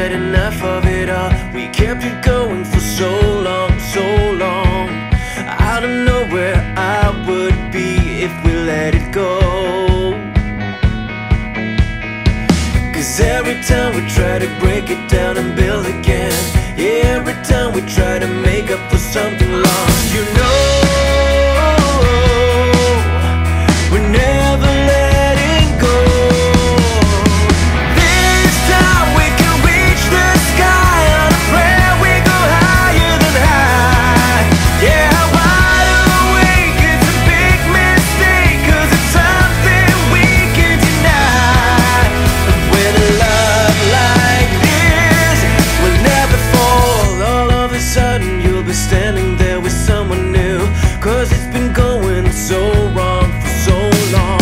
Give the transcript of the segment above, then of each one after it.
get enough of it all. We kept it going for so long, so long. I don't know where I would be if we let it go. 'Cause every time we try to break it down and build again, yeah, every time we try to make up for something lost, you know, we're never letting go. This time we can reach the sky on a prayer. We go higher than high. Yeah, wide awake, it's a big mistake, 'cause it's something we can deny. But with a love like this, we'll never fall. All of a sudden you'll be standing there with someone new, 'cause it's been going so wrong for so long.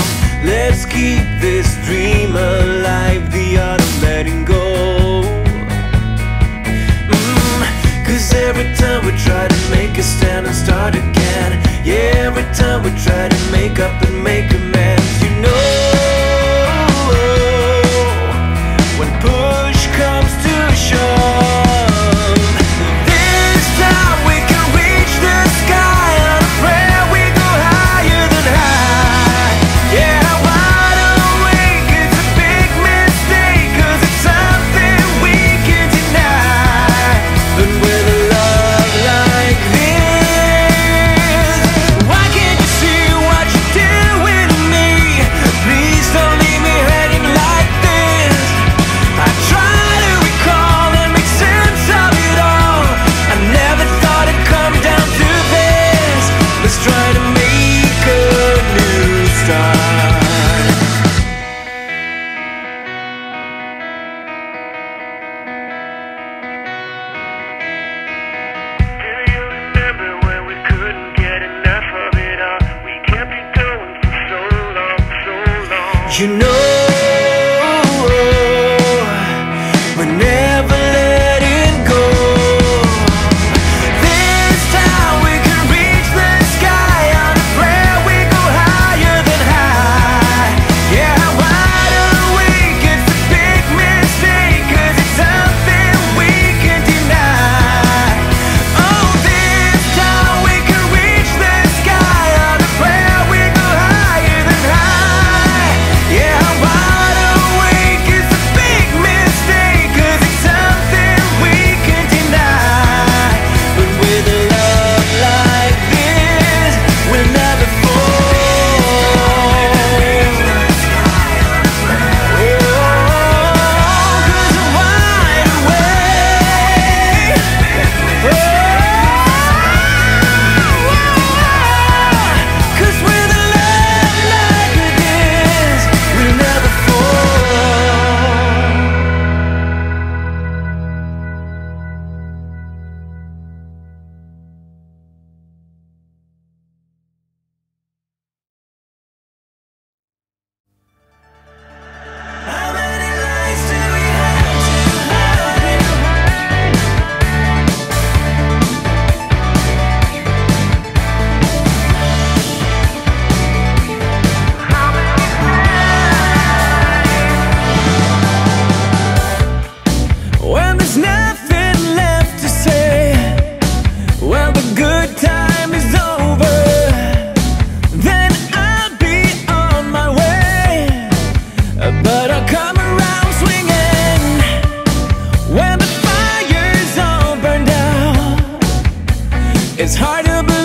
Let's keep this dream alive, the art of letting go. 'Cause every time we try to make a stand and start again, yeah, every time we try to make up and make amends, you know, when push comes to shove, this time we can reach the sky on a prayer. We go higher than high. Yeah, wide awake, it's a big mistake, 'cause it's something we can deny. But with a love like this, why can't you see what you're doing to me? Please don't leave me hanging like this. I try to recall and make sense of it all. I never thought it'd come down to this. Let's try to make a new start. Do you remember when we couldn't get enough of it all? We kept it going for so long, so long. You know, we're never letting go. This time we can reach the sky on a prayer. We go higher than high. Yeah, wide awake, it's a big mistake, 'cause it's something we can deny. Oh, this time we can reach the sky on a prayer. We go higher than high. Yeah, wide awake, it's a big mistake, 'cause it's something we can deny. But with a love like this, we'll never fall. Oh, 'cause I'm wide awake. Oh, 'cause with a love like this, we'll never fall. How many lies do we have to hide? When there's nothing left to say, well, the good time is over, then I'll be on my way. But I'll come around swinging when the fire's all burned out. It's hard to believe